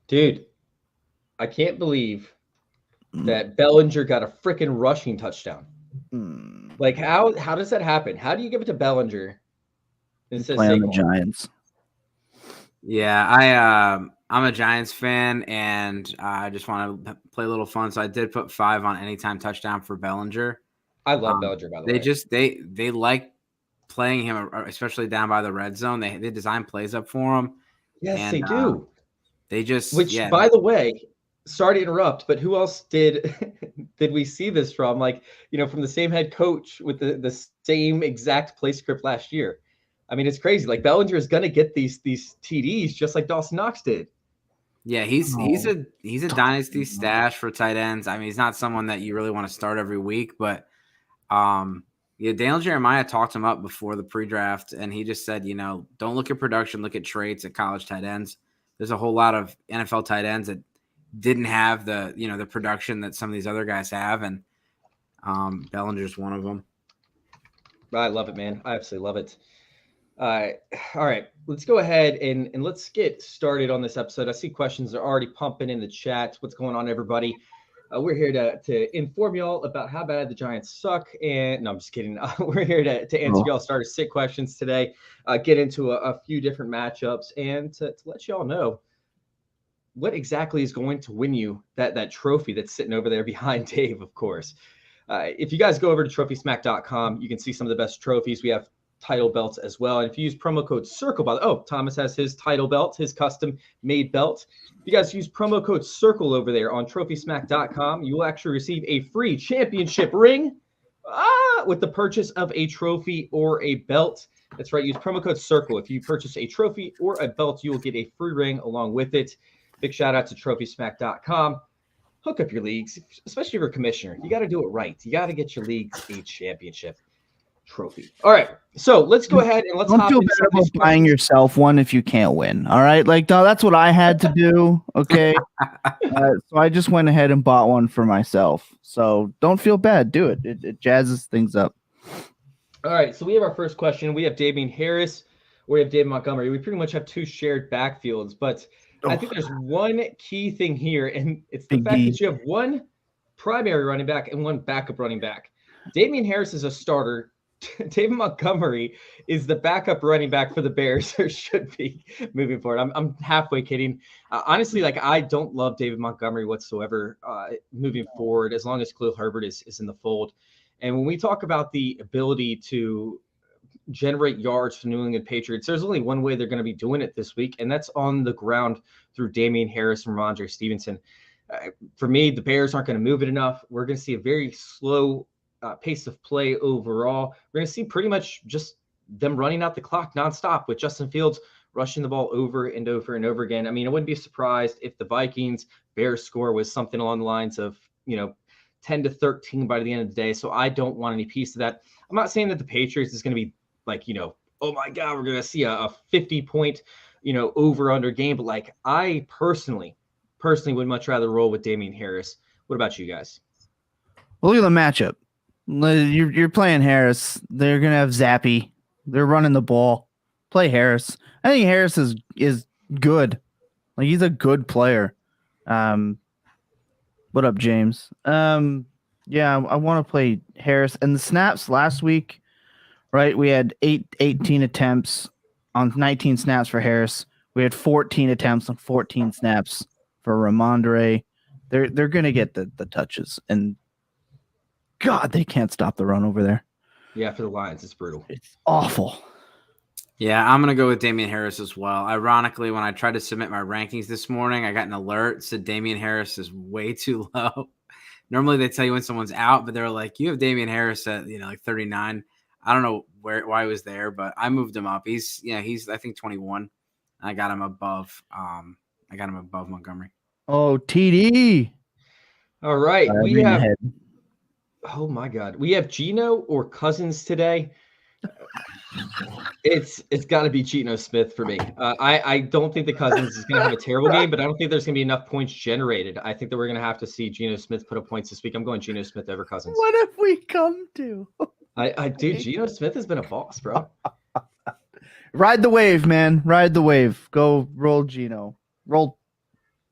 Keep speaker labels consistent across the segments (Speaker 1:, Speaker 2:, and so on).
Speaker 1: Dude, I can't believe
Speaker 2: Mm.
Speaker 1: that Bellinger got a freaking rushing touchdown.
Speaker 2: Mm.
Speaker 1: Like, how does that happen? How do you give it to Bellinger instead of
Speaker 2: Play on the
Speaker 1: Saquon?
Speaker 2: Giants.
Speaker 3: Yeah, I'm a Giants fan, and I just want to play a little fun. So I did put 5 on anytime touchdown for Bellinger.
Speaker 1: I love Bellinger, by the way.
Speaker 3: They like playing him, especially down by the red zone. They design plays up for him.
Speaker 1: Yes,
Speaker 3: And
Speaker 1: they do.
Speaker 3: they just
Speaker 1: Which, by the way, sorry to interrupt, but who else did we see this from? Like, from the same head coach with the same exact play script last year. I mean, it's crazy. Like, Bellinger is going to get these TDs just like Dawson Knox did.
Speaker 3: Yeah, he's a dynasty stash for tight ends. I mean, he's not someone that you really want to start every week, but Daniel Jeremiah talked him up before the pre-draft, and he just said, don't look at production, look at traits at college tight ends. There's a whole lot of NFL tight ends that didn't have the production that some of these other guys have, and Bellinger's one of them.
Speaker 1: I love it, man. I absolutely love it. All right, let's go ahead and let's get started on this episode. I see questions are already pumping in the chat. What's going on, everybody? We're here to inform y'all about how bad the Giants suck. And no, I'm just kidding. We're here to answer y'all starter sit questions today, get into a few different matchups, and to let y'all know what exactly is going to win you that trophy that's sitting over there behind Dave, of course. If you guys go over to trophysmack.com, you can see some of the best trophies. We have title belts as well. And if you use promo code CIRCLE, Thomas has his title belt, his custom made belt. If you guys use promo code CIRCLE over there on trophysmack.com, you will actually receive a free championship ring with the purchase of a trophy or a belt. That's right. Use promo code CIRCLE. If you purchase a trophy or a belt, you will get a free ring along with it. Big shout out to trophysmack.com. Hook up your leagues, especially if you're a commissioner. You got to do it right. You got to get your leagues a championship trophy. All right, so let's go ahead and let's
Speaker 2: don't feel bad about buying yourself one if you can't win. All right, like no, that's what I had to do. Okay, so I just went ahead and bought one for myself. So don't feel bad. Do it. It jazzes things up.
Speaker 1: All right, so we have our first question. We have Damien Harris. We have David Montgomery. We pretty much have two shared backfields, but I think there's one key thing here, and it's the fact that you have one primary running back and one backup running back. Damien Harris is a starter. David Montgomery is the backup running back for the Bears, or should be moving forward. I'm halfway kidding. Honestly, like I don't love David Montgomery whatsoever moving forward, as long as Khalil Herbert is in the fold. And when we talk about the ability to generate yards for New England Patriots, there's only one way they're going to be doing it this week, and that's on the ground through Damien Harris and Ramondre Stevenson. For me, the Bears aren't going to move it enough. We're going to see a very slow pace of play overall. We're going to see pretty much just them running out the clock nonstop with Justin Fields rushing the ball over and over and over again. I mean, I wouldn't be surprised if the Bears score was something along the lines of, 10-13 by the end of the day. So I don't want any piece of that. I'm not saying that the Patriots is going to be like, oh my God, we're going to see a 50-point, over under game. But like I personally would much rather roll with Damien Harris. What about you guys?
Speaker 2: Well, look at the matchup. You're playing Harris. They're gonna have Zappy. They're running the ball. Play Harris. I think Harris is good. Like he's a good player. What up, James? Yeah, I want to play Harris. And the snaps last week, right? We had 18 attempts on 19 snaps for Harris. We had 14 attempts on 14 snaps for Ramondre. They're gonna get the touches, and God, they can't stop the run over there.
Speaker 1: Yeah, for the Lions, it's brutal.
Speaker 2: It's awful.
Speaker 3: Yeah, I'm going to go with Damien Harris as well. Ironically, when I tried to submit my rankings this morning, I got an alert said Damien Harris is way too low. Normally they tell you when someone's out, but they're like, you have Damien Harris at, like 39. I don't know why he was there, but I moved him up. He's I think 21. I got him above Montgomery.
Speaker 2: Oh, TD.
Speaker 1: All right. We have oh my God. We have Geno or Cousins today. It's got to be Geno Smith for me. I don't think the Cousins is going to have a terrible game, but I don't think there's going to be enough points generated. I think that we're going to have to see Geno Smith put up points this week. I'm going Geno Smith over Cousins.
Speaker 2: What have we come to?
Speaker 1: Dude, Geno Smith has been a boss, bro.
Speaker 2: Ride the wave, man. Ride the wave. Go roll Geno. Roll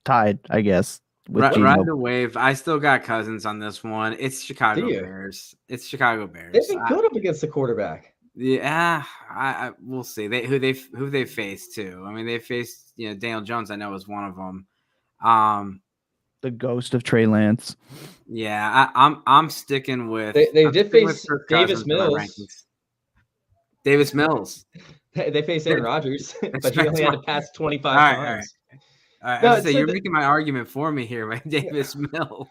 Speaker 2: tied, I guess. With
Speaker 3: Ride the wave. I still got Cousins on this one. It's Chicago
Speaker 1: Do you?
Speaker 3: Bears. It's Chicago Bears.
Speaker 1: They've been good up against the quarterback.
Speaker 3: Yeah, I we'll see. Who they faced too. I mean, they faced Daniel Jones. I know was one of them.
Speaker 2: The ghost of Trey Lance.
Speaker 3: Yeah, I'm sticking with.
Speaker 1: They did face Davis Mills.
Speaker 3: Davis Mills.
Speaker 1: They faced Aaron Rodgers, but he only had to pass 25 times.
Speaker 3: All right. No, you're making my argument for me here, right? Davis Mills.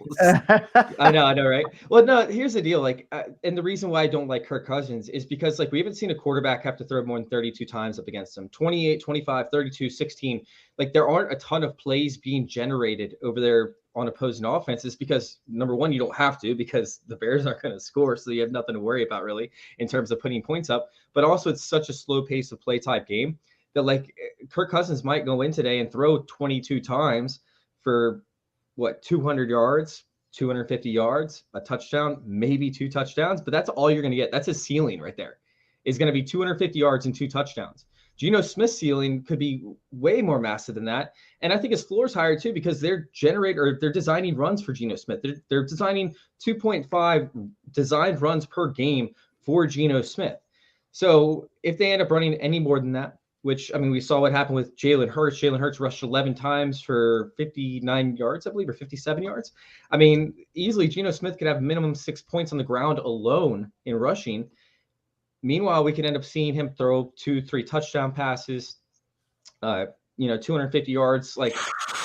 Speaker 1: I know, right? Well, no, here's the deal. Like, and the reason why I don't like Kirk Cousins is because, like, we haven't seen a quarterback have to throw more than 32 times up against him. 28, 25, 32, 16. Like, there aren't a ton of plays being generated over there on opposing offenses because, number one, you don't have to because the Bears aren't going to score, so you have nothing to worry about, really, in terms of putting points up. But also, it's such a slow pace of play type game that, like, Kirk Cousins might go in today and throw 22 times for, 200 yards, 250 yards, a touchdown, maybe 2 touchdowns, but that's all you're going to get. That's a ceiling right there. Is going to be 250 yards and 2 touchdowns. Geno Smith's ceiling could be way more massive than that. And I think his floor is higher too because they're designing runs for Geno Smith. They're designing 2.5 designed runs per game for Geno Smith. So if they end up running any more than that, which, I mean, we saw what happened with Jalen Hurts. Jalen Hurts rushed 11 times for 59 yards, I believe, or 57 yards. I mean, easily Geno Smith could have minimum 6 points on the ground alone in rushing. Meanwhile, we could end up seeing him throw 2-3 touchdown passes, 250 yards. Like,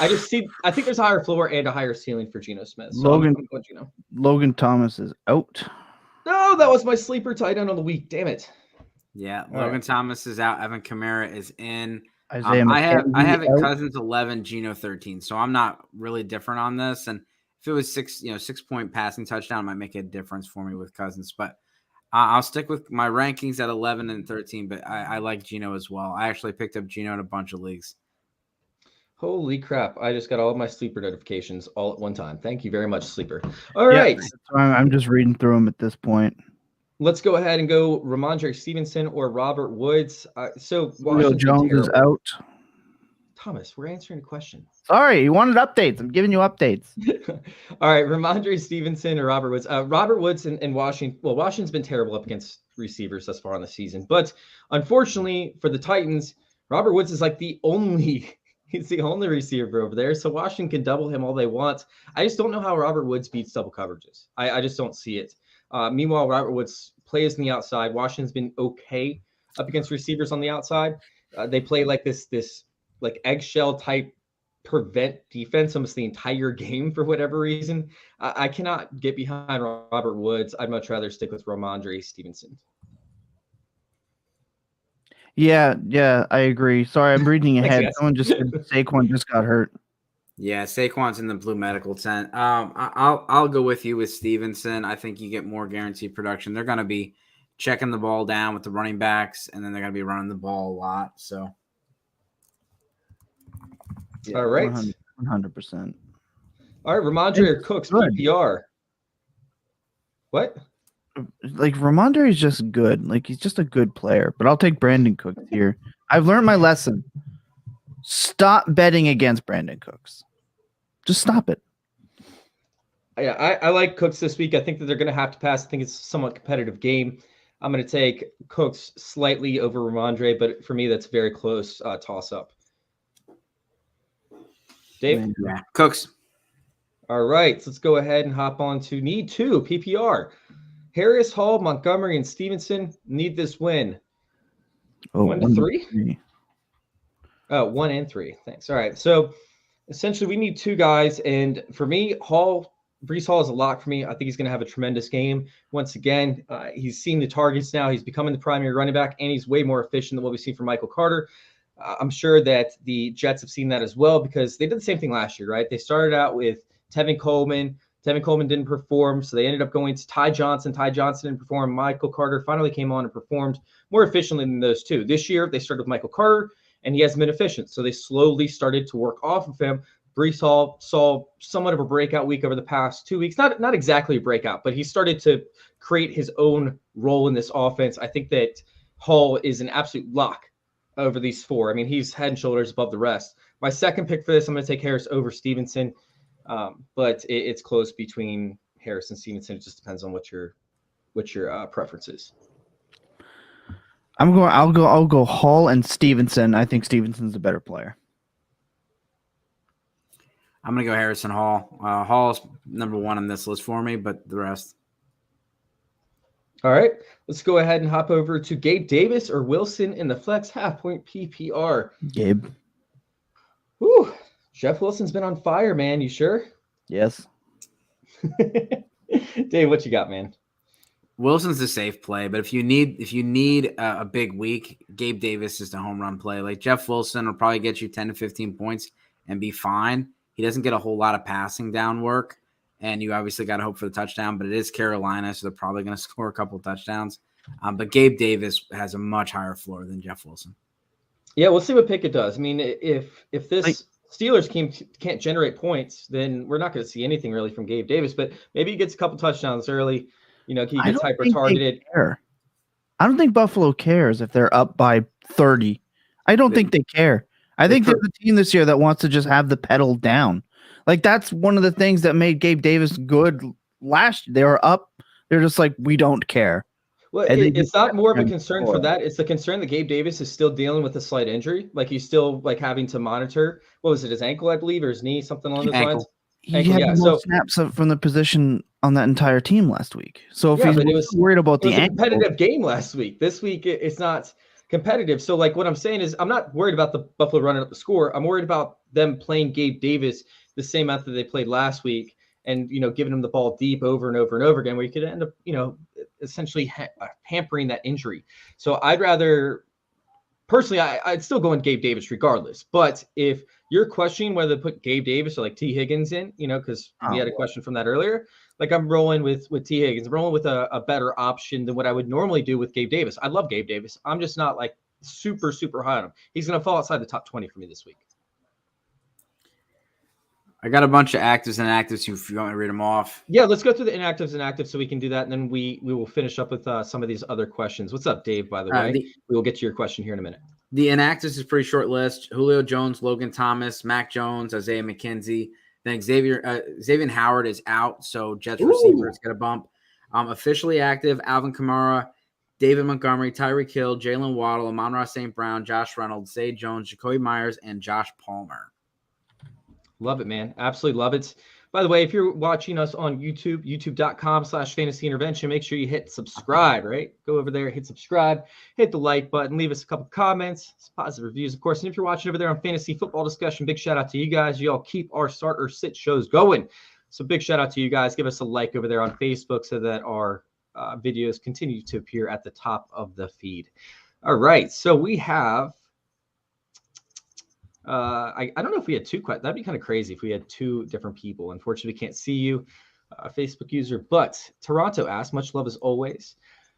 Speaker 1: I think there's a higher floor and a higher ceiling for Geno Smith. So
Speaker 2: Logan Thomas is out.
Speaker 1: No, that was my sleeper tight end on the week. Damn it.
Speaker 3: Yeah, Logan Thomas is out. Evan Kamara is in.
Speaker 2: I
Speaker 3: have it Cousins 11, Geno 13. So I'm not really different on this. And if it was 6-point passing touchdown, it might make a difference for me with Cousins. But I'll stick with my rankings at 11 and 13. But I like Geno as well. I actually picked up Geno in a bunch of leagues.
Speaker 1: Holy crap. I just got all of my sleeper notifications all at one time. Thank you very much, sleeper. All right.
Speaker 2: I'm just reading through them at this point.
Speaker 1: Let's go ahead and go Ramondre Stevenson or Robert Woods.
Speaker 2: Julio Jones is out.
Speaker 1: Thomas, we're answering a question.
Speaker 2: Sorry, you wanted updates. I'm giving you updates.
Speaker 1: All right, Ramondre Stevenson or Robert Woods. Robert Woods in Washington. Well, Washington's been terrible up against receivers thus far in the season. But unfortunately for the Titans, Robert Woods is like he's the only receiver over there. So Washington can double him all they want. I just don't know how Robert Woods beats double coverages. I just don't see it. Meanwhile, Robert Woods plays on the outside. Washington's been okay up against receivers on the outside. They play like this like eggshell type prevent defense almost the entire game for whatever reason. I cannot get behind Robert Woods. I'd much rather stick with Ramondre Stevenson.
Speaker 2: Yeah, I agree. Sorry, I'm reading ahead. Someone just said Saquon just got hurt.
Speaker 3: Yeah, Saquon's in the blue medical tent. I'll go with you with Stevenson. I think you get more guaranteed production. They're going to be checking the ball down with the running backs, and then they're going to be running the ball a lot. So,
Speaker 1: yeah, all right,
Speaker 2: 100%.
Speaker 1: All right, Ramondre or Cooks PPR. What?
Speaker 2: Like Ramondre is just good. Like he's just a good player. But I'll take Brandon Cooks here. I've learned my lesson. Stop betting against Brandon Cooks. Just stop it.
Speaker 1: Yeah, I like Cooks this week. I think that they're going to have to pass. I think it's a somewhat competitive game. I'm going to take Cooks slightly over Ramondre, but for me, that's a very close toss-up. Dave?
Speaker 3: Yeah, Cooks.
Speaker 1: All right, so let's go ahead and hop on to need 2, PPR. Harris, Hall, Montgomery, and Stevenson need this win. 1 to 3? 1 and 3. Thanks. All right. So essentially we need 2 guys. And for me, Breece Hall is a lock for me. I think he's going to have a tremendous game. Once again, he's seen the targets now. He's becoming the primary running back, and he's way more efficient than what we've seen from Michael Carter. I'm sure that the Jets have seen that as well because they did the same thing last year, right? They started out with Tevin Coleman. Tevin Coleman didn't perform, so they ended up going to Ty Johnson. Ty Johnson didn't perform. Michael Carter finally came on and performed more efficiently than those 2. This year, they started with Michael Carter, and he hasn't been efficient. So they slowly started to work off of him. Breece Hall saw somewhat of a breakout week over the past 2 weeks. Not exactly a breakout, but he started to create his own role in this offense. I think that Hall is an absolute lock over these 4. I mean, he's head and shoulders above the rest. My second pick for this, I'm going to take Harris over Stevenson, but it's close between Harris and Stevenson. It just depends on what your preference is.
Speaker 2: I'll go Hall and Stevenson. I think Stevenson's a better player.
Speaker 3: I'm going to go Harrison Hall. Hall's number one on this list for me, but the rest.
Speaker 1: All right, let's go ahead and hop over to Gabe Davis or Wilson in the flex half-point PPR.
Speaker 2: Gabe.
Speaker 1: Whew. Jeff Wilson's been on fire, man. You sure?
Speaker 2: Yes.
Speaker 1: Dave, what you got, man?
Speaker 3: Wilson's a safe play, but if you need a big week, Gabe Davis is the home run play. Like Jeff Wilson will probably get you 10 to 15 points and be fine. He doesn't get a whole lot of passing down work, and you obviously got to hope for the touchdown, but it is Carolina, so they're probably going to score a couple of touchdowns. But Gabe Davis has a much higher floor than Jeff Wilson.
Speaker 1: Yeah, we'll see what Pickett does. I mean, if this Steelers can't generate points, then we're not going to see anything really from Gabe Davis, but maybe he gets a couple touchdowns early. You know, he gets hyper-targeted.
Speaker 2: I don't think Buffalo cares if they're up by 30. I don't think they care. I think they're the team this year that wants to just have the pedal down. Like, that's one of the things that made Gabe Davis good last year. They were up. They're just like, we don't care.
Speaker 1: Well, it's not more of a concern for that. It's the concern that Gabe Davis is still dealing with a slight injury. Like, he's still, like, having to monitor. What was it, his ankle, I believe, or his knee, something along those lines?
Speaker 2: He had more snaps from the position on that entire team last week. So if he's worried about the ankle.
Speaker 1: It was a competitive game last week. This week, it's not competitive. So, like, what I'm saying is I'm not worried about the Buffalo running up the score. I'm worried about them playing Gabe Davis the same method they played last week and, you know, giving him the ball deep over and over and over again, where you could end up, you know, essentially hampering that injury. So I'd rather personally, I'd still go in Gabe Davis regardless. But if you're questioning whether to put Gabe Davis or like T. Higgins in, you know, because we had a question from that earlier, like I'm rolling with T. Higgins. I'm rolling with a better option than what I would normally do with Gabe Davis. I love Gabe Davis. I'm just not like super, super high on him. He's going to fall outside the top 20 for me this week.
Speaker 3: I got a bunch of actives and inactives. If you want me to read them off.
Speaker 1: Yeah, let's go through the inactives and actives so we can do that. And then we will finish up with some of these other questions. What's up, Dave, by the way? We will get to your question here in a minute.
Speaker 3: The inactives is a pretty short list. Julio Jones, Logan Thomas, Mac Jones, Isaiah McKenzie. Then Xavier Howard is out, so Jets receivers get a bump. Officially active, Alvin Kamara, David Montgomery, Tyreek Hill, Jalen Waddle, Amon-Ra St. Brown, Josh Reynolds, Zay Jones, Jacoby Myers, and Josh Palmer.
Speaker 1: Love it, man. Absolutely love it. By the way, if you're watching us on YouTube, youtube.com/fantasy intervention, make sure you hit subscribe, right? Go over there, hit subscribe, hit the like button, leave us a couple comments, some positive reviews, of course. And if you're watching over there on Fantasy Football Discussion, big shout out to you guys. You all keep our start or sit shows going. So big shout out to you guys. Give us a like over there on Facebook so that our videos continue to appear at the top of the feed. All right. So we have I don't know if we had two questions. That'd be kind of crazy if we had two different people. Unfortunately, we can't see you, Facebook user. But Toronto asked, much love as always.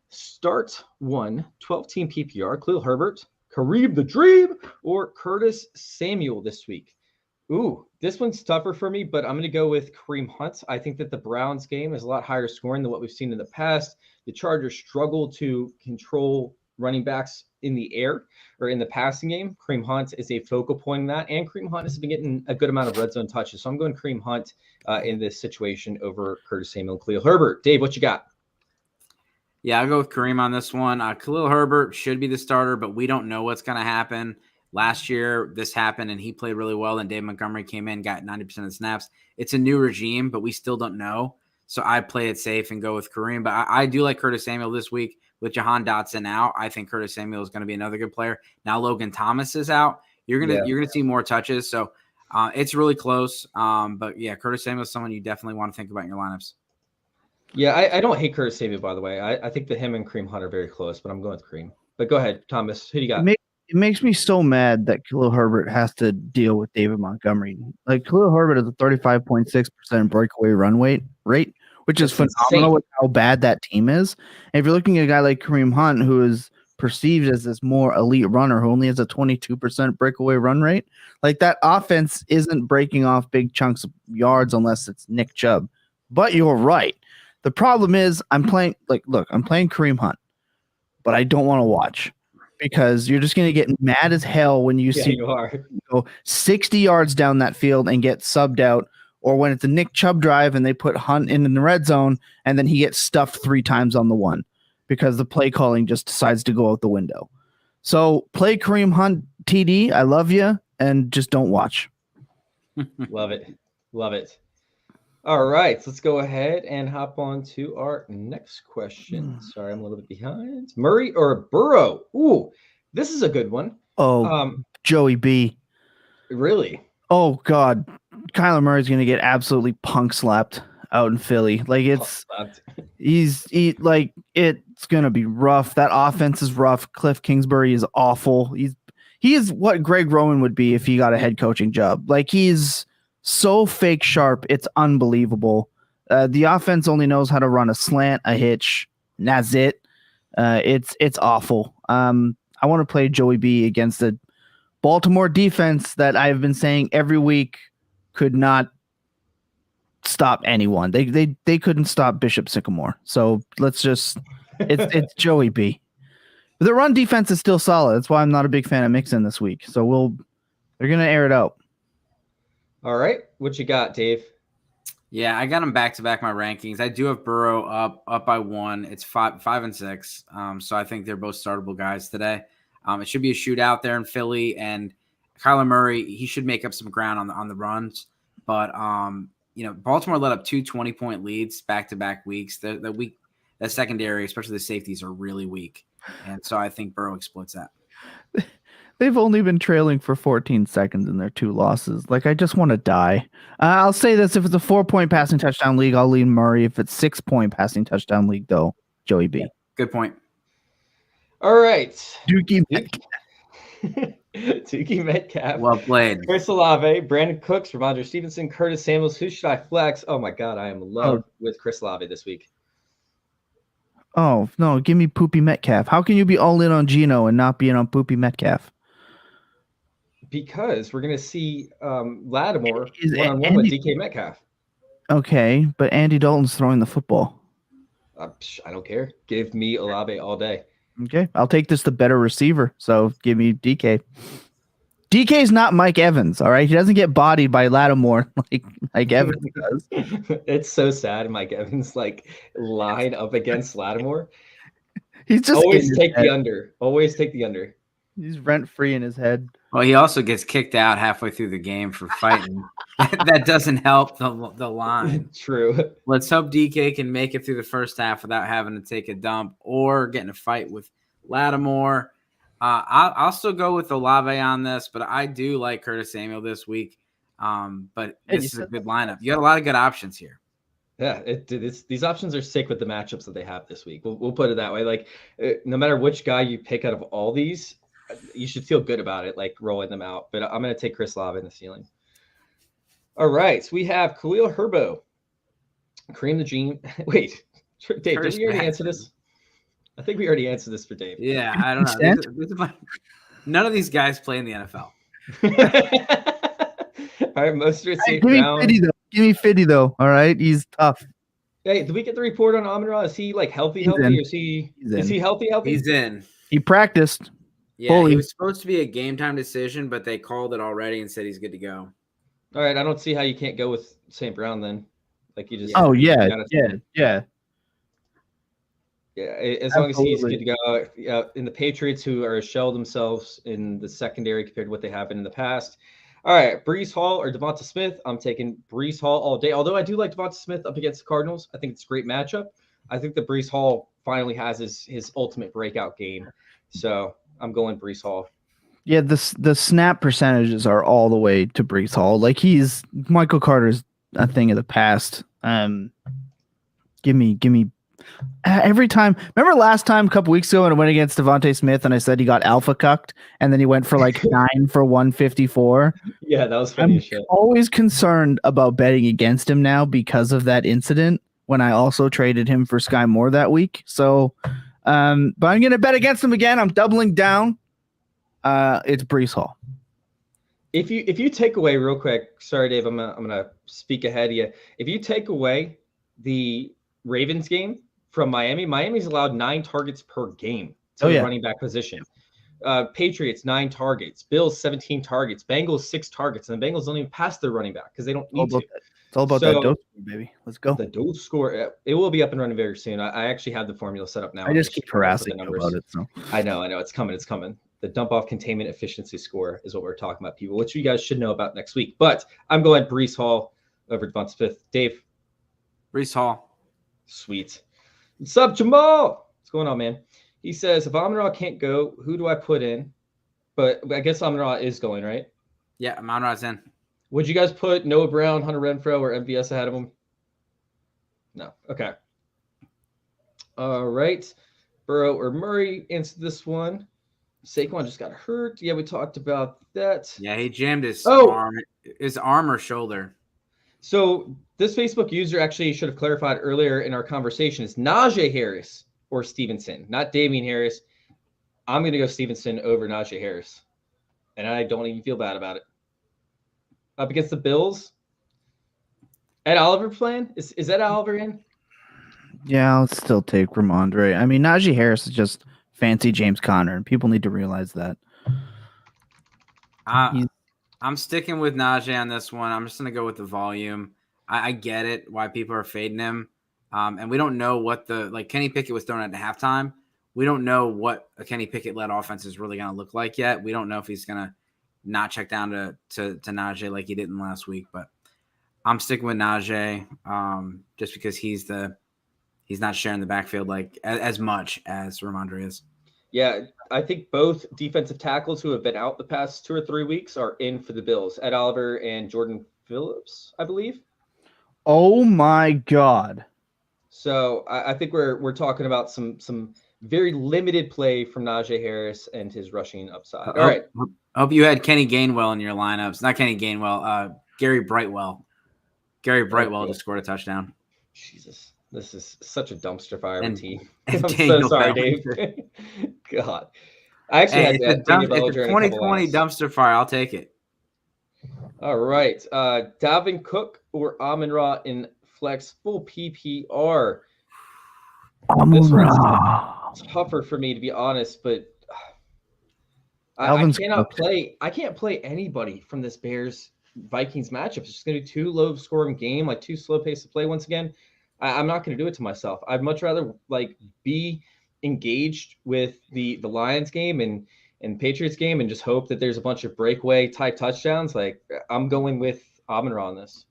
Speaker 1: Start 12-team PPR, Khalil Herbert, Kareem the Dream, or Curtis Samuel this week. Ooh, this one's tougher for me, but I'm going to go with Kareem Hunt. I think that the Browns game is a lot higher scoring than what we've seen in the past. The Chargers struggle to control running backs in the air or in the passing game. Kareem Hunt is a focal point in that, and Kareem Hunt has been getting a good amount of red zone touches. So I'm going Kareem Hunt in this situation over Curtis Samuel and Khalil Herbert. Dave, what you got?
Speaker 3: Yeah, I'll go with Kareem on this one. Khalil Herbert should be the starter, but we don't know what's going to happen. Last year, this happened, and he played really well, and Dave Montgomery came in, got 90% of the snaps. It's a new regime, but we still don't know. So I play it safe and go with Kareem. But I do like Curtis Samuel this week. With Jahan Dotson out, I think Curtis Samuel is going to be another good player. Now Logan Thomas is out. You're gonna see more touches, so it's really close. But yeah, Curtis Samuel is someone you definitely want to think about in your lineups.
Speaker 1: Yeah, I don't hate Curtis Samuel, by the way. I think that him and Kareem Hunt are very close, but I'm going with Kareem. But go ahead, Thomas. Who do you got?
Speaker 2: It makes me so mad that Khalil Herbert has to deal with David Montgomery. Like, Khalil Herbert is a 35.6% breakaway run rate, which is phenomenal with how bad that team is. And if you're looking at a guy like Kareem Hunt, who is perceived as this more elite runner who only has a 22% breakaway run rate, like, that offense isn't breaking off big chunks of yards unless it's Nick Chubb. But you're right. The problem is I'm playing Kareem Hunt, but I don't want to watch because you're just going to get mad as hell when you see
Speaker 1: you are.
Speaker 2: Go 60 yards down that field and get subbed out, or when it's a Nick Chubb drive and they put Hunt in the red zone and then he gets stuffed 3 times on the one because the play calling just decides to go out the window. So play Kareem Hunt TD. I love you, and just don't watch.
Speaker 1: Love it. Love it. All right, so let's go ahead and hop on to our next question. Sorry, I'm a little bit behind. Murray or Burrow? Ooh, this is a good one.
Speaker 2: Oh, Joey B.
Speaker 1: Really?
Speaker 2: Oh, God. Kyler Murray's going to get absolutely punk slapped out in Philly. Like, it's going to be rough. That offense is rough. Cliff Kingsbury is awful. He is what Greg Roman would be if he got a head coaching job. Like, he's so fake sharp, it's unbelievable. The offense only knows how to run a slant, a hitch, and that's it. It's awful. I want to play Joey B against the Baltimore defense that I've been saying every week could not stop anyone. They couldn't stop Bishop Sycamore. So let's just it's Joey B. But the run defense is still solid. That's why I'm not a big fan of Mixon this week. So they're gonna air it out.
Speaker 1: All right. What you got, Dave?
Speaker 3: Yeah, I got them back-to-back my rankings. I do have Burrow up by 1. It's 5 and 6. So I think they're both startable guys today. It should be a shootout there in Philly, and Kyler Murray, he should make up some ground on the runs. But Baltimore let up 2 20-point leads back-to-back weeks. The secondary, especially the safeties, are really weak. And so I think Burrow exploits that.
Speaker 2: They've only been trailing for 14 seconds in their 2 losses. Like, I just want to die. I'll say this. If it's a 4-point passing touchdown league, I'll lean Murray. If it's 6-point passing touchdown league, though, Joey B.
Speaker 3: Yeah, good point.
Speaker 1: All right.
Speaker 2: Dookie
Speaker 1: Metcalf.
Speaker 3: Well played.
Speaker 1: Chris Olave, Brandon Cooks, Ramondre Stevenson, Curtis Samuels. Who should I flex? Oh, my God. I am in love with Chris Olave this week.
Speaker 2: Oh, no. Give me Poopy Metcalf. How can you be all in on Geno and not be in on Poopy Metcalf?
Speaker 1: Because we're going to see Lattimore
Speaker 2: Is
Speaker 1: one-on-one with DK Metcalf.
Speaker 2: Okay, but Andy Dalton's throwing the football.
Speaker 1: I don't care. Give me Olave all day.
Speaker 2: Okay, I'll take this the better receiver, so give me DK. DK's not Mike Evans, all right? He doesn't get bodied by Lattimore like Evans does.
Speaker 1: It's so sad Mike Evans line up against Lattimore.
Speaker 2: He's just
Speaker 1: always take the under. Always take the under.
Speaker 2: He's rent-free in his head.
Speaker 3: Well, he also gets kicked out halfway through the game for fighting. That doesn't help the line.
Speaker 1: True.
Speaker 3: Let's hope DK can make it through the first half without having to take a dump or get in a fight with Lattimore. I'll still go with Olave on this, but I do like Curtis Samuel this week. But this is a good lineup. You got a lot of good options here.
Speaker 1: Yeah, these options are sick with the matchups that they have this week. We'll put it that way. No matter which guy you pick out of all these, you should feel good about it, rolling them out. But I'm going to take Chris Olave in the ceiling. All right, so we have Khalil Herbo, Kareem the Dream. Wait, Dave, did we already answer this? I think we already answered this for Dave.
Speaker 3: Yeah, I don't know. None of these guys play in the NFL.
Speaker 1: All right, Mostert, St.
Speaker 2: Brown. Give me Fitty, though. All right, he's tough.
Speaker 1: Hey, did we get the report on Amon-Ra? Is he healthy? Is he healthy?
Speaker 3: He's in.
Speaker 2: He practiced.
Speaker 3: Yeah, he was supposed to be a game time decision, but they called it already and said he's good to go.
Speaker 1: All right, I don't see how you can't go with St. Brown then. You just.
Speaker 2: Oh yeah.
Speaker 1: As long as he's good to go. In the Patriots, who are shell themselves in the secondary compared to what they have been in the past. All right, Breece Hall or Devonta Smith. I'm taking Breece Hall all day. Although I do like Devonta Smith up against the Cardinals. I think it's a great matchup. I think that Breece Hall finally has his ultimate breakout game. So I'm going Breece Hall.
Speaker 2: Yeah, the snap percentages are all the way to Breece Hall. He's Michael Carter's a thing of the past. Give me every time. Remember last time, a couple weeks ago, when I went against Devontae Smith and I said he got alpha cucked, and then he went for 9 for 154.
Speaker 1: Yeah, that was funny.
Speaker 2: I'm always concerned about betting against him now because of that incident when I also traded him for Sky Moore that week. So, but I'm going to bet against him again. I'm doubling down. It's Breece Hall.
Speaker 1: If you take away real quick, sorry, Dave, I'm gonna speak ahead of you. If you take away the Ravens game from Miami's allowed 9 targets per game to the running back position. Patriots 9 targets, Bills 17 targets, Bengals 6 targets, and the Bengals don't even pass their running back because they don't need to.
Speaker 2: It's all about that dose, baby. Let's go.
Speaker 1: The dose score, it will be up and running very soon. I actually have the formula set up now.
Speaker 2: I just keep harassing you about it. So
Speaker 1: I know, it's coming. The dump off containment efficiency score is what we're talking about, people, which you guys should know about next week. But I'm going Breece Hall over Devonta Smith. Dave?
Speaker 3: Breece Hall.
Speaker 1: Sweet. What's up, Jamaal? What's going on, man? He says, if Amon-Ra can't go, who do I put in? But I guess Amon-Ra is going, right?
Speaker 3: Yeah, Amon-Ra's in.
Speaker 1: Would you guys put Noah Brown, Hunter Renfrow, or MVS ahead of him? No. Okay. All right. Burrow or Murray answered this one. Saquon just got hurt. Yeah, we talked about that.
Speaker 3: Yeah, he jammed his arm or shoulder.
Speaker 1: So this Facebook user actually should have clarified earlier in our conversation. It's Najee Harris or Stevenson, not Damien Harris. I'm going to go Stevenson over Najee Harris. And I don't even feel bad about it. Up against the Bills. Ed Oliver playing? Is that Oliver in?
Speaker 2: Yeah, I'll still take Ramondre. I mean, Najee Harris is just fancy James Conner, and people need to realize that.
Speaker 3: I'm sticking with Najee on this one. I'm just going to go with the volume. I get it, why people are fading him. And we don't know what Kenny Pickett was thrown at halftime. We don't know what a Kenny Pickett-led offense is really going to look like yet. We don't know if he's going to not check down to Najee like he did in last week. But I'm sticking with Najee just because he's not sharing the backfield like as much as Ramondre is.
Speaker 1: Yeah, I think both defensive tackles who have been out the past 2 or 3 weeks are in for the Bills. Ed Oliver and Jordan Phillips, I believe.
Speaker 2: Oh my God!
Speaker 1: So I think we're talking about some very limited play from Najee Harris and his rushing upside. All right.
Speaker 3: I hope you had Kenny Gainwell in your lineups. Not Kenny Gainwell. Gary Brightwell. Gary Brightwell just scored a touchdown.
Speaker 1: Jesus. This is such a dumpster fire of a team.
Speaker 3: I'm
Speaker 1: so sorry, Dave. God. I actually had
Speaker 3: it's a 2020 dumpster fire. I'll take it.
Speaker 1: All right. Dalvin Cook or Amon-Ra in flex full PPR. This one's tougher for me, to be honest, but I can't play anybody from this Bears Vikings matchup. It's just going to be too low scoring game, like too slow pace to play once again. I'm not going to do it to myself. I'd much rather be engaged with the Lions game and Patriots game and just hope that there's a bunch of breakaway type touchdowns. I'm going with Amon-Ra on this.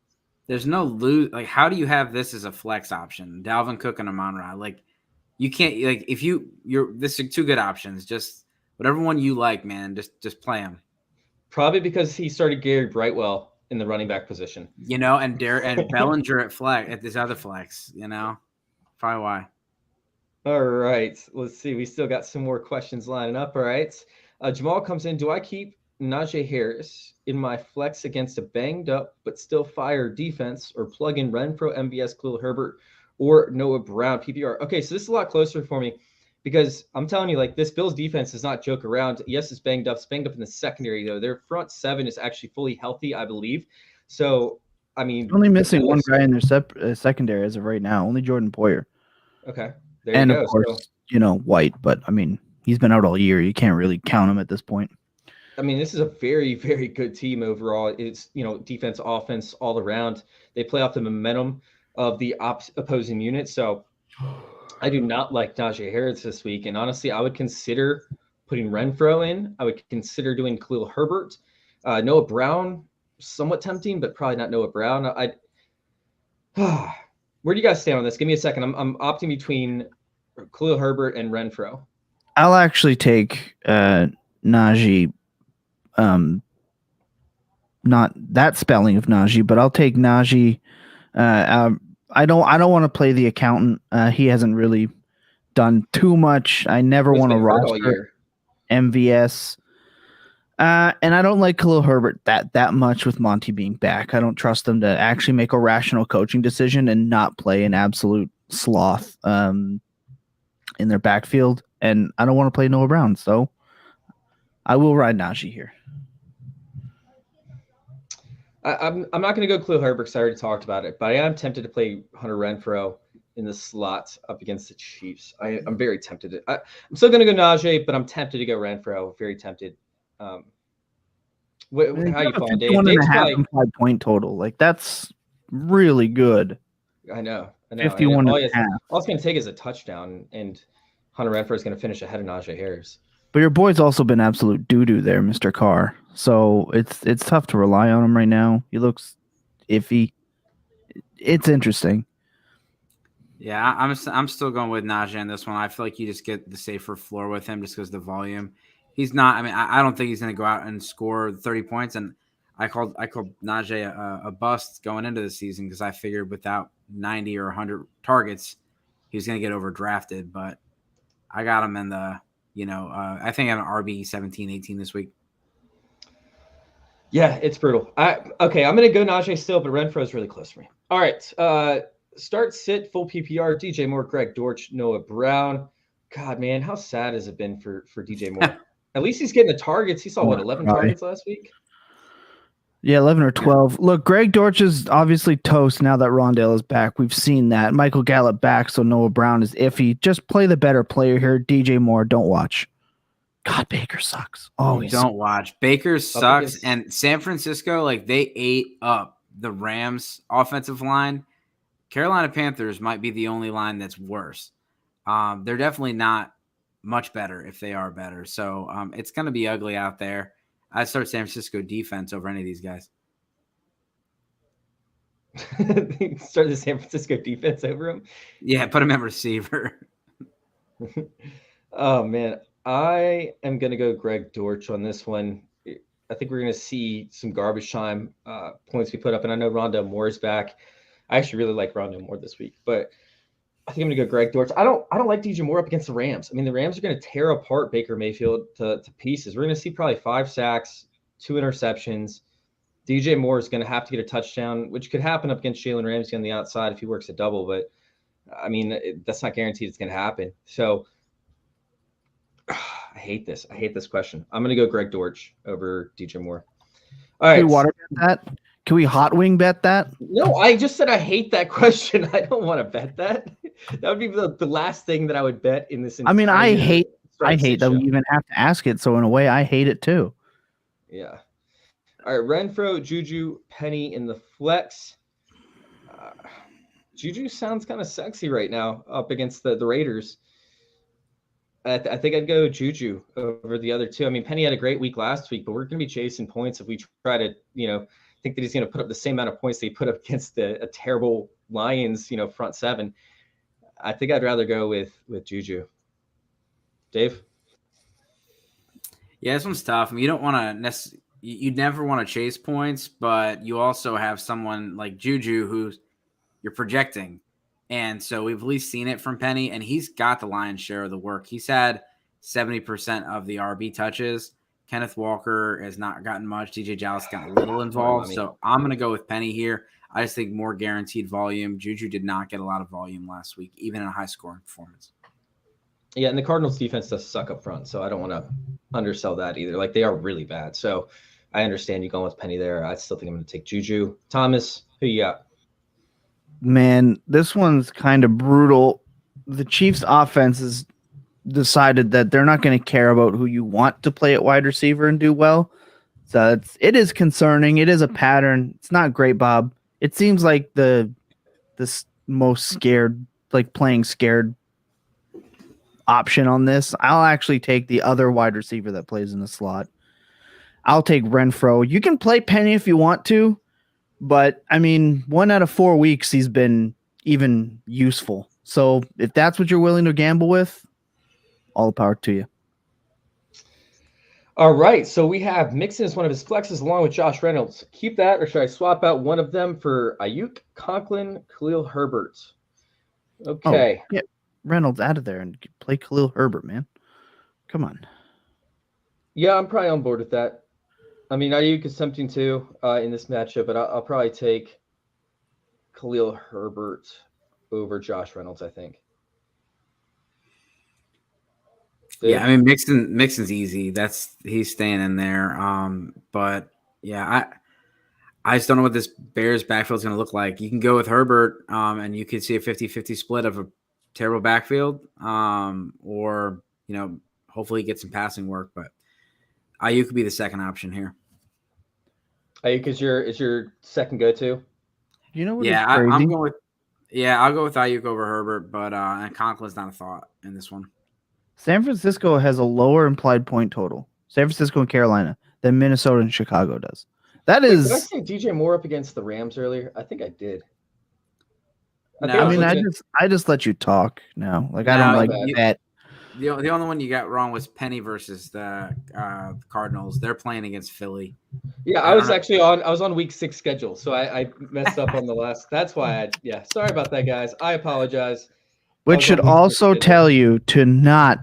Speaker 3: There's no lose. How do you have this as a flex option? Dalvin Cook and Amon-Ra. You can't if this are two good options. Just whatever one you like, man. Just play them.
Speaker 1: Probably because he started Gary Brightwell in the running back position,
Speaker 3: and Bellinger at this other flex, probably why.
Speaker 1: All right, let's see. We still got some more questions lining up. All right, Jamaal comes in. Do I keep Najee Harris in my flex against a banged up but still fire defense, or plug in Renfrow, MVS, Khalil Herbert, or Noah Brown PPR? Okay, so this is a lot closer for me. Because I'm telling you, this Bills defense does not joke around. Yes, it's banged up. It's banged up in the secondary, though. Their front seven is actually fully healthy, I believe. So, I mean,
Speaker 2: only missing one guy in their secondary as of right now. Only Jordan Poyer.
Speaker 1: Okay,
Speaker 2: and of course, White. But I mean, he's been out all year. You can't really count him at this point.
Speaker 1: I mean, this is a very, very good team overall. It's defense, offense, all around. They play off the momentum of the opposing unit. So. I do not like Najee Harris this week, and honestly, I would consider putting Renfrow in. I would consider doing Khalil Herbert. Noah Brown, somewhat tempting, but probably not Noah Brown. Where do you guys stand on this? Give me a second. I'm opting between Khalil Herbert and Renfrow.
Speaker 2: I'll actually take Najee. Not that spelling of Najee, but I'll take Najee. I don't want to play the accountant. He hasn't really done too much. I never want to roster MVS. And I don't like Khalil Herbert that much with Monty being back. I don't trust them to actually make a rational coaching decision and not play an absolute sloth in their backfield. And I don't want to play Noah Brown, so I will ride Najee here.
Speaker 1: I'm not going to go Khalil Herbert because I already talked about it, but I am tempted to play Hunter Renfrow in the slot up against the Chiefs. I'm very tempted. I'm still going to go Najee, but I'm tempted to go Renfrow. Very tempted. How you feeling, Dave?
Speaker 2: 51.5 point total. Like, that's really good.
Speaker 1: I know.
Speaker 2: 51
Speaker 1: all it's going to take is a touchdown, and Hunter Renfrow is going to finish ahead of Najee Harris.
Speaker 2: But your boy's also been absolute doo-doo there, Mr. Carr. So it's tough to rely on him right now. He looks iffy. It's interesting.
Speaker 3: Yeah, I'm still going with Najee on this one. I feel like you just get the safer floor with him just because of the volume. He's not. I mean, I don't think he's going to go out and score 30 points. And I called Najee a bust going into the season because I figured without 90 or 100 targets, he was going to get overdrafted. But I got him in the. I think I have an RB 17-18 this week.
Speaker 1: Yeah, it's brutal. I'm going to go Najee still, but Renfro's really close for me. All right. Start, sit, full PPR, DJ Moore, Greg Dortch, Noah Brown. God, man, how sad has it been for DJ Moore? At least he's getting the targets. He saw, 11 targets last week?
Speaker 2: Yeah, 11 or 12. Look, Greg Dortch is obviously toast now that Rondale is back. We've seen that. Michael Gallup back, so Noah Brown is iffy. Just play the better player here. DJ Moore, don't watch. God, Baker sucks. Oh,
Speaker 3: don't watch. Baker sucks. And San Francisco, they ate up the Rams' offensive line. Carolina Panthers might be the only line that's worse. They're definitely not much better if they are better. So it's going to be ugly out there. I start San Francisco defense over any of these guys.
Speaker 1: Start the San Francisco defense over him?
Speaker 3: Yeah, put him at receiver.
Speaker 1: Oh, man. I am going to go Greg Dortch on this one. I think we're going to see some garbage time points be put up. And I know Rondale Moore is back. I actually really like Rondale Moore this week. But I think I'm going to go Greg Dortch. I don't like DJ Moore up against the Rams. I mean, the Rams are going to tear apart Baker Mayfield to pieces. We're going to see probably 5 sacks, 2 interceptions. DJ Moore is going to have to get a touchdown, which could happen up against Jalen Ramsey on the outside if he works a double. But, I mean, that's not guaranteed it's going to happen. So, I hate this. I hate this question. I'm going to go Greg Dortch over DJ Moore. All right.
Speaker 2: Can we water bet that? Can we hot wing bet that?
Speaker 1: No, I just said I hate that question. I don't want to bet that. That would be the last thing that I would bet in this.
Speaker 2: I mean, I hate that we even have to ask it. So in a way, I hate it too.
Speaker 1: Yeah. All right, Renfrow, Juju, Penny in the flex. Juju sounds kind of sexy right now up against the Raiders. I think I'd go Juju over the other two. I mean, Penny had a great week last week, but we're going to be chasing points if we try to, think that he's going to put up the same amount of points that he put up against a terrible Lions, front seven. I think I'd rather go with Juju. Dave?
Speaker 3: Yeah, this one's tough. I mean, you don't want to you never want to chase points, but you also have someone like Juju who you're projecting. And so we've at least seen it from Penny, and he's got the lion's share of the work. He's had 70% of the RB touches. Kenneth Walker has not gotten much. DJ Dallas got a little involved. So I'm going to go with Penny here. I just think more guaranteed volume. Juju did not get a lot of volume last week, even in a high-scoring performance.
Speaker 1: Yeah, and the Cardinals' defense does suck up front, so I don't want to undersell that either. They are really bad. So I understand you going with Penny there. I still think I'm going to take Juju. Thomas, who you got?
Speaker 2: Man, this one's kind of brutal. The Chiefs' offense has decided that they're not going to care about who you want to play at wide receiver and do well. So it is concerning. It is a pattern. It's not great, Bob. It seems like this most scared, playing scared option on this. I'll actually take the other wide receiver that plays in the slot. I'll take Renfrow. You can play Penny if you want to, but I mean, 1 out of 4 weeks he's been even useful. So if that's what you're willing to gamble with, all the power to you.
Speaker 1: All right, so we have Mixon as one of his flexes along with Josh Reynolds. Keep that, or should I swap out one of them for Ayuk, Conklin, Khalil Herbert? Okay.
Speaker 2: Get Reynolds out of there and play Khalil Herbert, man. Come on.
Speaker 1: Yeah, I'm probably on board with that. I mean, Ayuk is tempting too in this matchup, but I'll probably take Khalil Herbert over Josh Reynolds, I think.
Speaker 3: Yeah, I mean Mixon's easy. He's staying in there. But yeah, I just don't know what this Bears backfield is going to look like. You can go with Herbert, and you could see a 50-50 split of a terrible backfield, or hopefully get some passing work. But Ayuk could be the second option here.
Speaker 1: Ayuk is your second go-to.
Speaker 2: You know what?
Speaker 3: I'm going with. Yeah, I'll go with Ayuk over Herbert, but and Conklin's not a thought in this one.
Speaker 2: San Francisco has a lower implied point total. San Francisco and Carolina than Minnesota and Chicago does. That is.
Speaker 1: Did I say DJ Moore up against the Rams earlier? I think I did.
Speaker 2: I just let you talk now. Like I don't like that.
Speaker 3: The only one you got wrong was Penny versus the Cardinals. They're playing against Philly.
Speaker 1: Yeah, I was on week 6 schedule, so I messed up on the last. That's why sorry about that, guys. I apologize.
Speaker 2: Which should also tell you to not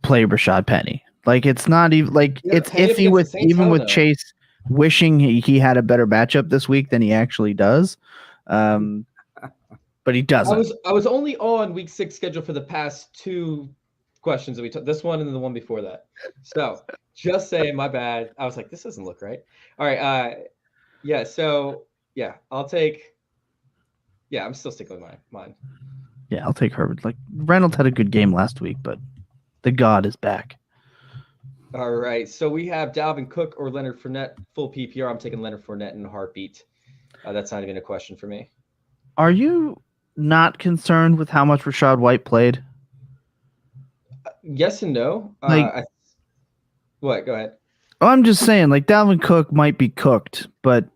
Speaker 2: play Rashad Penny. Like it's not even like it's iffy with Chase wishing he had a better matchup this week than he actually does. But he doesn't.
Speaker 1: I was only on week 6 schedule for the past 2 questions that we took, this one and the one before that. So just saying, my bad. I was like, this doesn't look right. All right. I'll take. Yeah, I'm still sticking with mine.
Speaker 2: Yeah, I'll take Herbert. Like Reynolds had a good game last week, but the God is back.
Speaker 1: All right. So we have Dalvin Cook or Leonard Fournette, full PPR. I'm taking Leonard Fournette in a heartbeat. That's not even a question for me.
Speaker 2: Are you not concerned with how much Rachaad White played?
Speaker 1: Yes and no. What? Go ahead.
Speaker 2: Oh, I'm just saying, like Dalvin Cook might be cooked, but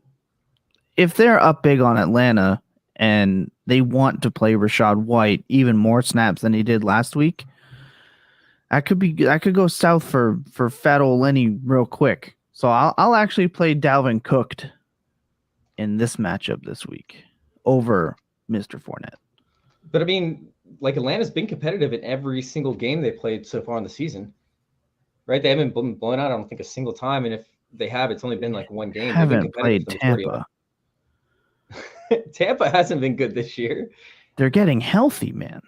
Speaker 2: if they're up big on Atlanta and they want to play Rachaad White even more snaps than he did last week, I could go south for Fat Ol' Lenny real quick. So I'll actually play Dalvin Cooked in this matchup this week over Mr. Fournette.
Speaker 1: But I mean, like Atlanta's been competitive in every single game they played so far in the season, right? They haven't been blown out, I don't think, a single time. And if they have, it's only been like one game.
Speaker 2: Haven't played Tampa.
Speaker 1: Tampa hasn't been good this year.
Speaker 2: They're getting healthy, man.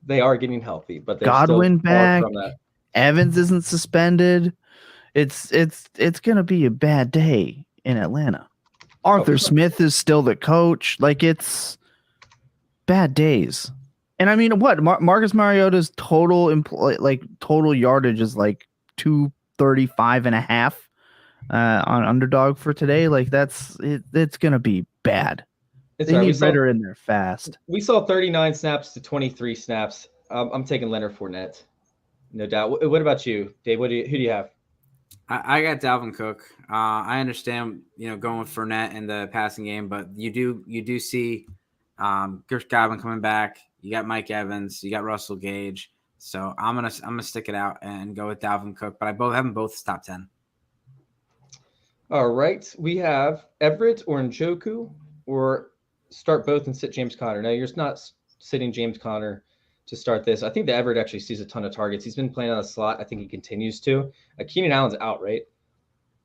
Speaker 1: They are getting healthy, but they're
Speaker 2: Godwin
Speaker 1: still
Speaker 2: back.
Speaker 1: far from that.
Speaker 2: Evans isn't suspended. It's gonna be a bad day in Atlanta. Arthur Smith is still the coach. Like it's bad days. And I mean, what Marcus Mariota's total yardage is like 235.5 on underdog for today. Like it's gonna be bad. They need better in there fast.
Speaker 1: We saw 39 snaps to 23 snaps. I'm taking Leonard Fournette, no doubt. What about you, Dave? Who do you have?
Speaker 3: I got Dalvin Cook. I understand, going with Fournette in the passing game, but you do see Chris Godwin coming back. You got Mike Evans. You got Russell Gage. So I'm gonna stick it out and go with Dalvin Cook. But I have them both top 10.
Speaker 1: All right, we have Everett or Njoku, or start both and sit James Conner. Now, you're not sitting James Conner to start this. I think that Everett actually sees a ton of targets. He's been playing on the slot. I think he continues to. Keenan Allen's out, right?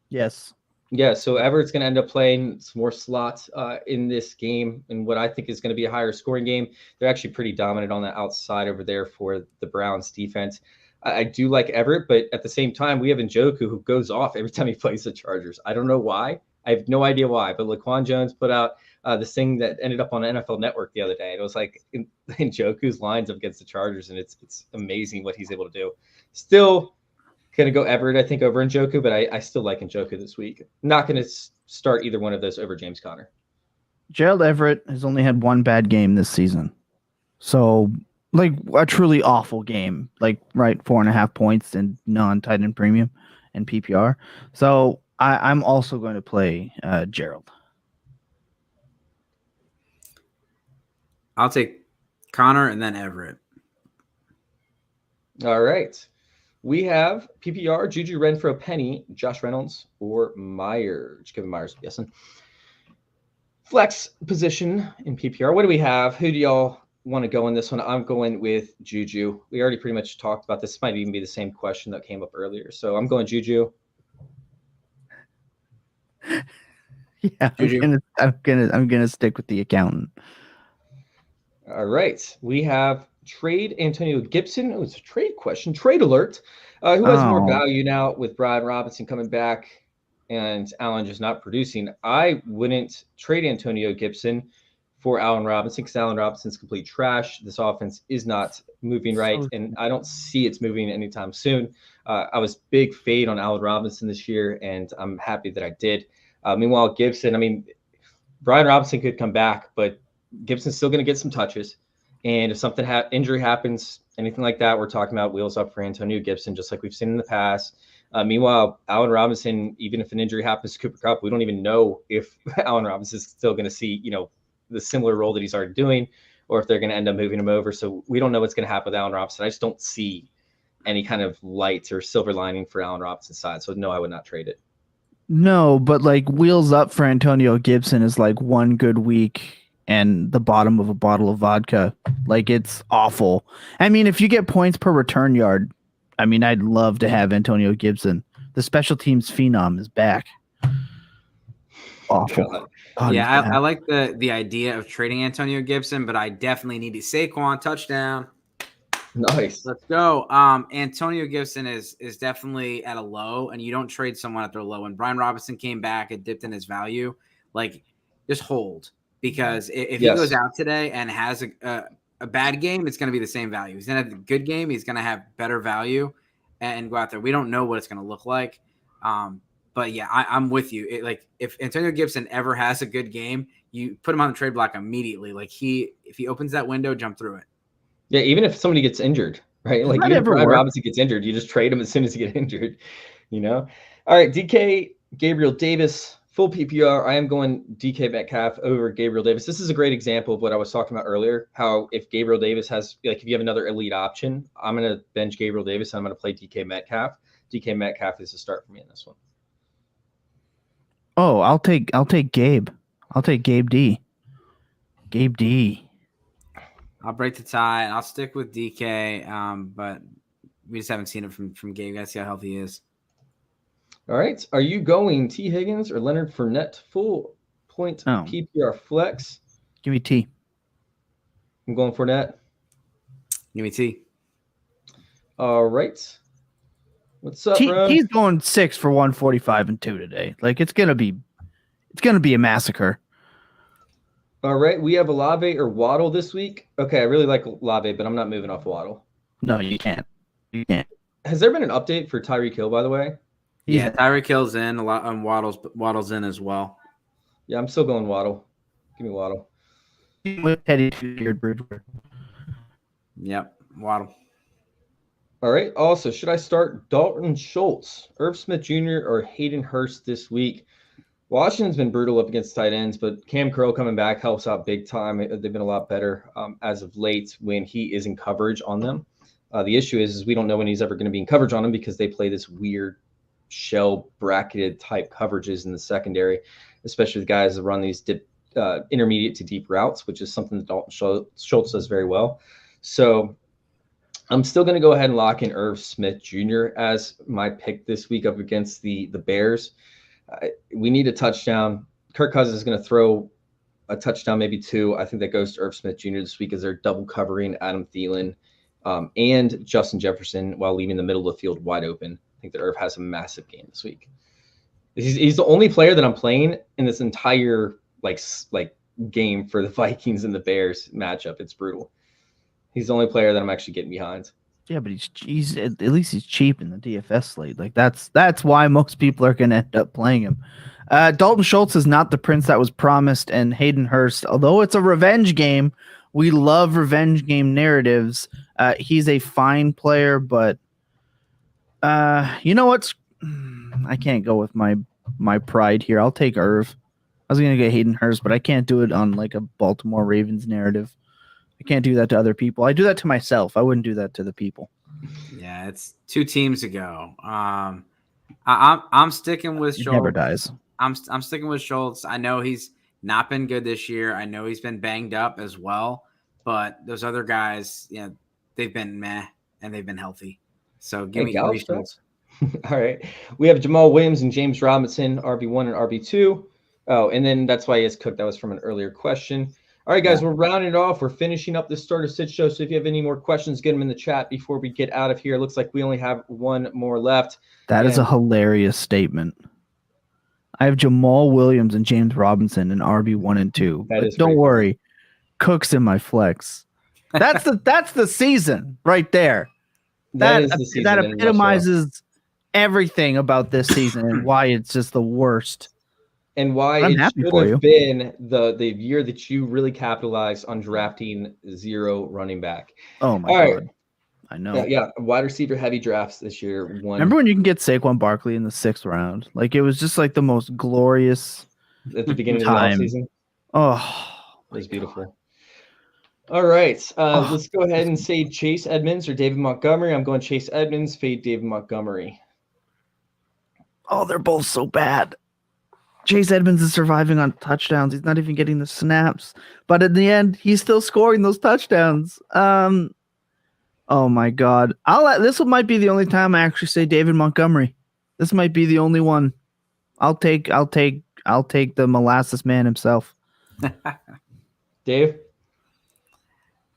Speaker 2: Yes.
Speaker 1: Yeah, so Everett's going to end up playing some more slots in this game, in what I think is going to be a higher scoring game. They're actually pretty dominant on the outside over there for the Browns defense. I do like Everett, but at the same time, we have Njoku who goes off every time he plays the Chargers. I don't know why. I have no idea why, but Laquan Jones put out this thing that ended up on NFL Network the other day. And it was like Njoku's lines up against the Chargers, and it's amazing what he's able to do. Still going to go Everett, I think, over Njoku, but I still like Njoku this week. Not going to start either one of those over James Conner.
Speaker 2: Gerald Everett has only had one bad game this season. So, like, a truly awful game. Like, right, 4.5 points in non-tight end premium and PPR. So, I'm also going to play Gerald.
Speaker 3: I'll take Connor and then Everett.
Speaker 1: All right. We have PPR, Juju, Renfro, Penny, Josh Reynolds, or Myers. Kevin Myers, I'm guessing. Flex position in PPR. What do we have? Who do y'all want to go in this one? I'm going with Juju. We already pretty much talked about this. Might even be the same question that came up earlier. So I'm going Juju.
Speaker 2: Yeah, I'm gonna stick with the accountant.
Speaker 1: All right. We have trade Antonio Gibson. Oh, it's a trade question. Trade alert. Who has more value now with Brian Robinson coming back? and Allen just not producing, I wouldn't trade Antonio Gibson for Allen Robinson because Allen Robinson's complete trash. This offense is not moving right, and I don't see it's moving anytime soon. I was big fade on Allen Robinson this year, and I'm happy that I did. Meanwhile, Gibson, I mean, Brian Robinson could come back, but Gibson's still going to get some touches. And if something injury happens, anything like that, we're talking about wheels up for Antonio Gibson, just like we've seen in the past. Meanwhile, Allen Robinson, even if an injury happens to Cooper Kupp, we don't even know if Allen Robinson is still going to see, the similar role that he's already doing, or if they're going to end up moving him over. So we don't know what's going to happen with Allen Robinson. I just don't see any kind of light or silver lining for Allen Robinson's side. So no, I would not trade it.
Speaker 2: No, but like wheels up for Antonio Gibson is like one good week and the bottom of a bottle of vodka. Like, it's awful. I mean, if you get points per return yard, I mean, I'd love to have Antonio Gibson. The special teams phenom is back. Awful.
Speaker 3: God, yeah, I like the idea of trading Antonio Gibson, but I definitely need a Saquon touchdown.
Speaker 1: Nice.
Speaker 3: Let's go. Antonio Gibson is definitely at a low, and you don't trade someone at their low. When Brian Robinson came back, it dipped in his value. Like, just hold. Because if he goes out today and has a bad game, it's going to be the same value. He's going to have a good game. He's going to have better value and go out there. We don't know what it's going to look like. But, yeah, I'm with you. If Antonio Gibson ever has a good game, you put him on the trade block immediately. Like, if he opens that window, jump through it.
Speaker 1: Yeah, even if somebody gets injured, right? Like, even if Brian Robinson gets injured, you just trade him as soon as he gets injured, All right, DK, Gabriel Davis. Full PPR, I am going DK Metcalf over Gabriel Davis. This is a great example of what I was talking about earlier, how if Gabriel Davis has, if you have another elite option, I'm going to bench Gabriel Davis and I'm going to play DK Metcalf. DK Metcalf is a start for me in this one.
Speaker 2: Oh, I'll take Gabe. I'll take Gabe D. Gabe D.
Speaker 3: I'll break the tie and I'll stick with DK, but we just haven't seen it from Gabe. Gotta see how healthy he is.
Speaker 1: All right. Are you going T. Higgins or Leonard Fournette full point PPR flex?
Speaker 2: Give me T.
Speaker 1: I'm going Fournette.
Speaker 3: Give me T.
Speaker 1: All right. What's up, bro?
Speaker 2: He's going 6 for 145 and 2 today. Like, it's gonna be a massacre.
Speaker 1: All right. We have Olave or Waddle this week. Okay, I really like Olave, but I'm not moving off Waddle.
Speaker 2: No, you can't. You can't.
Speaker 1: Has there been an update for Tyreek Hill, by the way?
Speaker 3: Yeah, Tyreek Hill's in a lot, and Waddle's in as well.
Speaker 1: Yeah, I'm still going Waddle. Give me Waddle.
Speaker 2: With Teddy Bridgewater.
Speaker 3: Yep, Waddle.
Speaker 1: All right. Also, should I start Dalton Schultz, Irv Smith Jr., or Hayden Hurst this week? Washington's been brutal up against tight ends, but Cam Curl coming back helps out big time. They've been a lot better as of late when he is in coverage on them. The issue is we don't know when he's ever going to be in coverage on them because they play this weird shell bracketed type coverages in the secondary, especially the guys that run these intermediate to deep routes, which is something that Dalton Schultz does very well. So I'm still going to go ahead and lock in Irv Smith Jr. as my pick this week up against the Bears. We need a touchdown. Kirk Cousins is going to throw a touchdown, maybe 2. I think that goes to Irv Smith Jr. this week as they're double covering Adam Thielen and Justin Jefferson while leaving the middle of the field wide open. I think that Irv has a massive game this week. He's the only player that I'm playing in this entire like game for the Vikings and the Bears matchup. It's brutal. He's the only player that I'm actually getting behind.
Speaker 2: Yeah, but he's at least he's cheap in the DFS slate. Like that's why most people are going to end up playing him. Dalton Schultz is not the prince that was promised, and Hayden Hurst, although it's a revenge game, we love revenge game narratives. He's a fine player, but you know what's? I can't go with my pride here. I'll take Irv. I was going to get Hayden Hurst, but I can't do it on like a Baltimore Ravens narrative. I can't do that to other people. I do that to myself. I wouldn't do that to the people.
Speaker 3: Yeah, it's 2 teams ago. I'm sticking with Schultz.
Speaker 2: Never dies.
Speaker 3: I'm sticking with Schultz. I know he's not been good this year. I know he's been banged up as well. But those other guys, they've been meh and they've been healthy. So give me Schultz.
Speaker 1: All right. We have Jamaal Williams and James Robinson, RB1 and RB2. Oh, and then that's why he is cooked. That was from an earlier question. All right, guys, we're rounding it off. We're finishing up this Starter Sit show. So if you have any more questions, get them in the chat before we get out of here. It looks like we only have one more left.
Speaker 2: That is a hilarious statement. I have Jamaal Williams and James Robinson in RB1 and 2.
Speaker 1: That
Speaker 2: But
Speaker 1: is
Speaker 2: don't
Speaker 1: pretty
Speaker 2: worry, Cook's in my flex. That's the season right there.
Speaker 1: That is the season.
Speaker 2: That epitomizes everything about this season and why it's just the worst.
Speaker 1: And why it should have been the year that you really capitalized on drafting 0 running back.
Speaker 2: Oh my God. I know.
Speaker 1: Yeah, wide receiver heavy drafts this year.
Speaker 2: Remember when you can get Saquon Barkley in the 6th round? Like it was just like the most glorious
Speaker 1: at the beginning
Speaker 2: time.
Speaker 1: of the offseason.
Speaker 2: Oh,
Speaker 1: it was beautiful. All right, let's go ahead and say Chase Edmonds or David Montgomery. I'm going Chase Edmonds, fade David Montgomery.
Speaker 2: Oh, they're both so bad. Chase Edmonds is surviving on touchdowns. He's not even getting the snaps, but in the end, he's still scoring those touchdowns. Oh my God! This might be the only time I actually say David Montgomery. This might be the only one. I'll take the molasses man himself.
Speaker 1: Dave.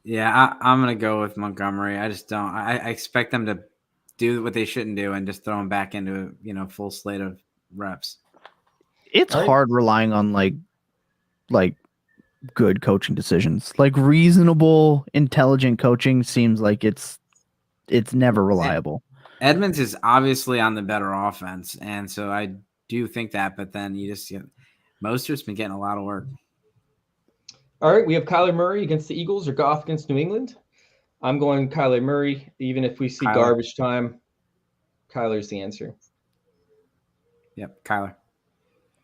Speaker 3: Yeah, I'm gonna go with Montgomery. I just don't. I expect them to do what they shouldn't do and just throw him back into full slate of reps.
Speaker 2: It's hard relying on like good coaching decisions. Like reasonable, intelligent coaching seems like it's never reliable.
Speaker 3: Edmonds is obviously on the better offense, and so I do think that. But then Mostert's been getting a lot of work.
Speaker 1: All right, we have Kyler Murray against the Eagles or Goff against New England. I'm going Kyler Murray. Even if we see garbage time, Kyler's the answer.
Speaker 3: Yep, Kyler.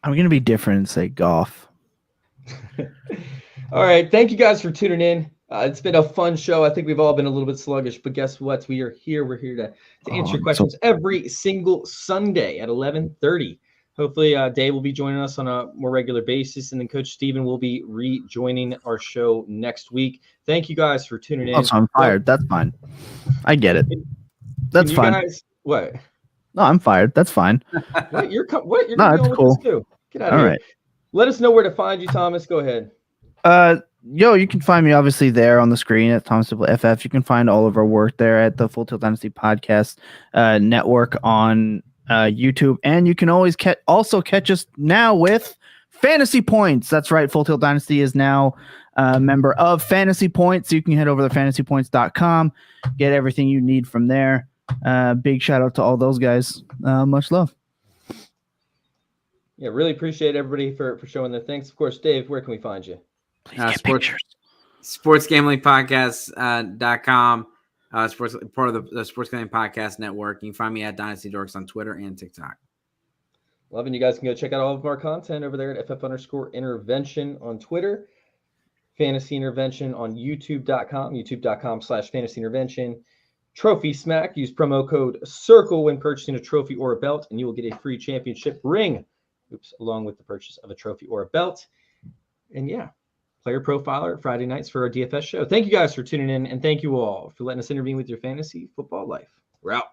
Speaker 2: I'm going to be different and say Goff.
Speaker 1: All right, thank you guys for tuning in. It's been a fun show. I think we've all been a little bit sluggish, but guess what? We are here. We're here to answer your questions every single Sunday at 11:30. Hopefully, Dave will be joining us on a more regular basis, and then Coach Steven will be rejoining our show next week. Thank you guys for tuning in.
Speaker 2: Also, I'm fired. That's fine. I get it. That's fine.
Speaker 1: Guys, what?
Speaker 2: No, I'm fired. That's fine.
Speaker 1: What? You're going
Speaker 2: that's cool.
Speaker 1: with this too. Get out of here. Right. Let us know where to find you, Thomas. Go ahead.
Speaker 2: You can find me obviously there on the screen at Thomas FF. You can find all of our work there at the Full Tilt Dynasty Podcast Network on YouTube, and you can always also catch us now with Fantasy Points. That's right, Full Tilt Dynasty is now a member of Fantasy Points, so you can head over to fantasypoints.com, get everything you need from there. Big shout out to all those guys. Much love.
Speaker 1: Yeah, really appreciate everybody for showing their thanks. Of course, Dave, where can we find you?
Speaker 3: Sportsgamblingpodcast.com. Sports part of the Sports Gambling Podcast Network. You can find me at Dynasty Dorks on Twitter and TikTok.
Speaker 1: Loving you guys can go check out all of our content over there at FF_intervention on Twitter, Fantasy Intervention on YouTube.com, YouTube.com/Fantasy Intervention. Trophy Smack. Use promo code CIRCLE when purchasing a trophy or a belt, and you will get a free championship ring. Along with the purchase of a trophy or a belt. And yeah, Player Profiler Friday nights for our DFS show. Thank you guys for tuning in, and thank you all for letting us intervene with your fantasy football life. We're out.